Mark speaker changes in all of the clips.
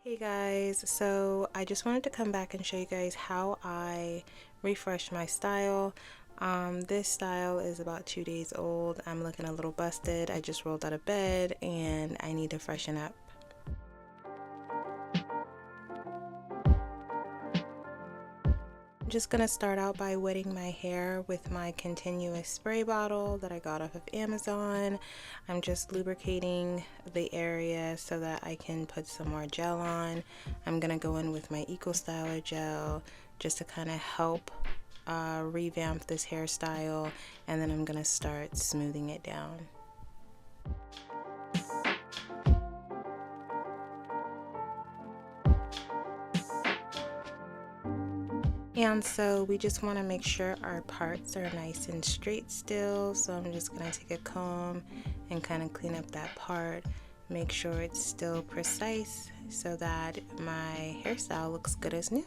Speaker 1: Hey guys, so I just wanted to come back and show you guys how I refresh my style. This style is about 2 days old. I'm looking a little busted. I just rolled out of bed and I need to freshen up. I'm just gonna start out by wetting my hair with my continuous spray bottle that I got off of Amazon. I'm just lubricating the area so that I can put some more gel on. I'm gonna go in with my Eco Styler gel just to kind of help revamp this hairstyle, and then I'm gonna start smoothing it down. And so we just want to make sure our parts are nice and straight still. So I'm just going to take a comb and kind of clean up that part. Make sure it's still precise so that my hairstyle looks good as new.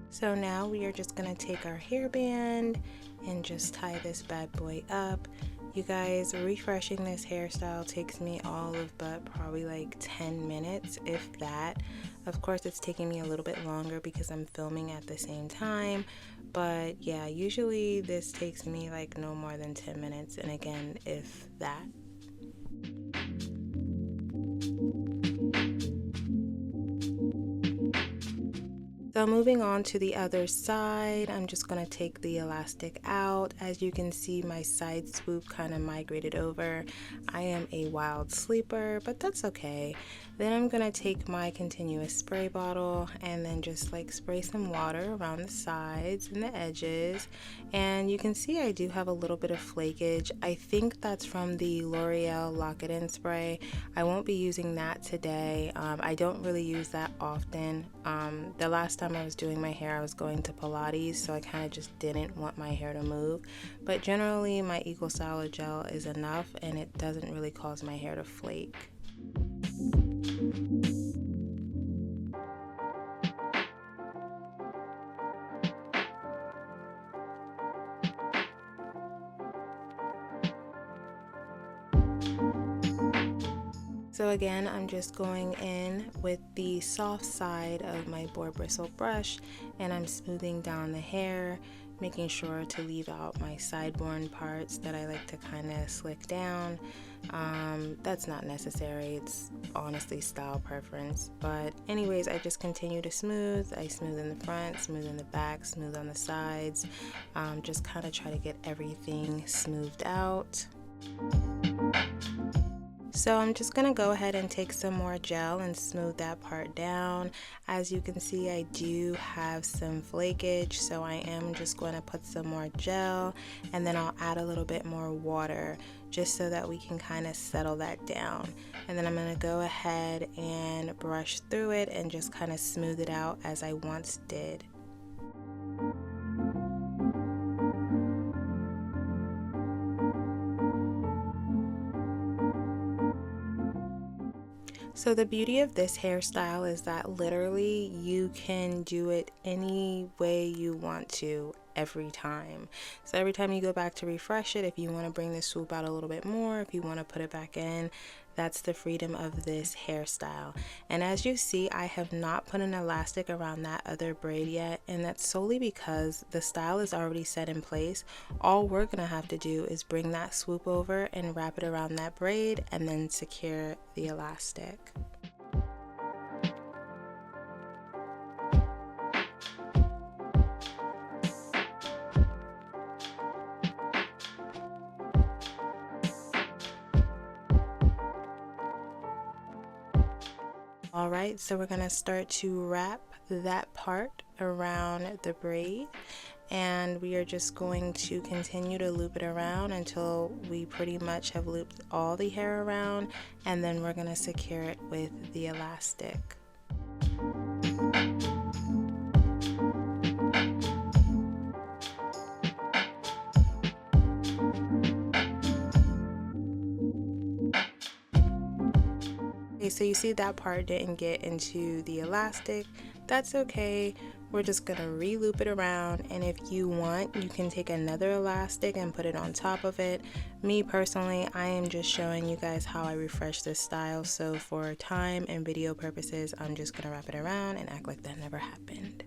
Speaker 1: So now we are just going to take our hairband and just tie this bad boy up. You guys, refreshing this hairstyle takes me all of but probably like 10 minutes, if that. Of course, it's taking me a little bit longer because I'm filming at the same time. But yeah, usually this takes me like no more than 10 minutes. And again, if that. So moving on to the other side, I'm just going to take the elastic out. As you can see, my side swoop kind of migrated over. I am a wild sleeper, but that's okay. Then I'm going to take my continuous spray bottle and then just like spray some water around the sides and the edges. And you can see I do have a little bit of flakage. I think that's from the L'Oreal Lock It In spray. I won't be using that today. I don't really use that often. The last time I was doing my hair, I was going to Pilates, so I kind of just didn't want my hair to move. But generally, my Eco Styler gel is enough and it doesn't really cause my hair to flake. So again, I'm just going in with the soft side of my boar bristle brush and I'm smoothing down the hair, making sure to leave out my sideborne parts that I like to kind of slick down. That's not necessary, it's honestly style preference. But anyways, I just continue to smooth. I smooth in the front, smooth in the back, smooth on the sides. Just kind of try to get everything smoothed out. So I'm just going to go ahead and take some more gel and smooth that part down. As you can see, I do have some flakage, so I am just going to put some more gel and then I'll add a little bit more water just so that we can kind of settle that down. And then I'm going to go ahead and brush through it and just kind of smooth it out as I once did. So the beauty of this hairstyle is that literally you can do it any way you want to every time. So every time you go back to refresh it, if you want to bring the swoop out a little bit more, if you want to put it back in, that's the freedom of this hairstyle. And as you see, I have not put an elastic around that other braid yet, and that's solely because the style is already set in place. All we're gonna have to do is bring that swoop over and wrap it around that braid and then secure the elastic. Alright, so we're going to start to wrap that part around the braid, and we are just going to continue to loop it around until we pretty much have looped all the hair around, and then we're going to secure it with the elastic. Okay, so you see that part didn't get into the elastic. That's okay. we're just gonna re-loop it around, and if you want, you can take another elastic and put it on top of it. Me personally, I am just showing you guys how I refresh this style, so for time and video purposes, I'm just gonna wrap it around and act like that never happened.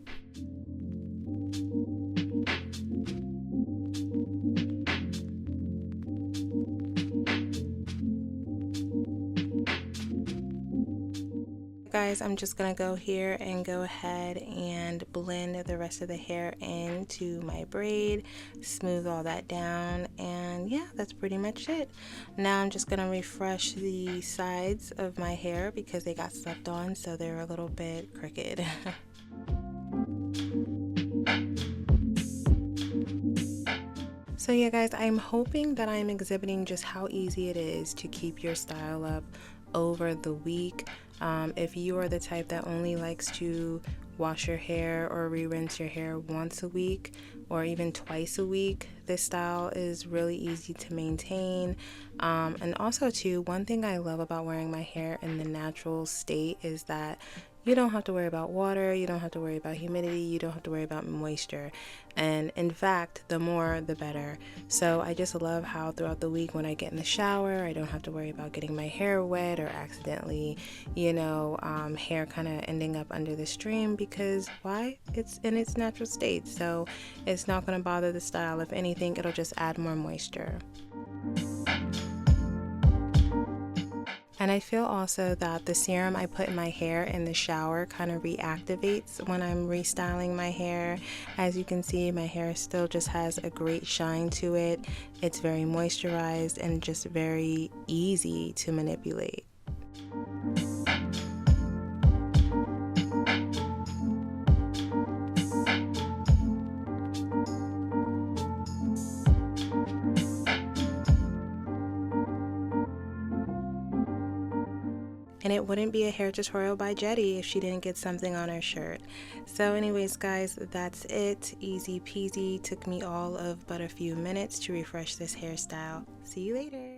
Speaker 1: Guys, I'm just gonna go here and go ahead and blend the rest of the hair into my braid, smooth all that down, and yeah, that's pretty much it. Now I'm just gonna refresh the sides of my hair because they got slept on, so they're a little bit crooked. So yeah guys, I'm hoping that I'm exhibiting just how easy it is to keep your style up over the week. If you are the type that only likes to wash your hair or re-rinse your hair once a week or even twice a week, this style is really easy to maintain. And also too, one thing I love about wearing my hair in the natural state is that you don't have to worry about water, you don't have to worry about humidity, you don't have to worry about moisture. And in fact, the more the better. So I just love how throughout the week when I get in the shower, I don't have to worry about getting my hair wet or accidentally, hair kind of ending up under the stream, because why? It's in its natural state. So it's not going to bother the style. If anything, it'll just add more moisture. And I feel also that the serum I put in my hair in the shower kind of reactivates when I'm restyling my hair. As you can see, my hair still just has a great shine to it. It's very moisturized and just very easy to manipulate. And it wouldn't be a hair tutorial by Jetty if she didn't get something on her shirt. So anyways guys, that's it. Easy peasy. Took me all of but a few minutes to refresh this hairstyle. See you later.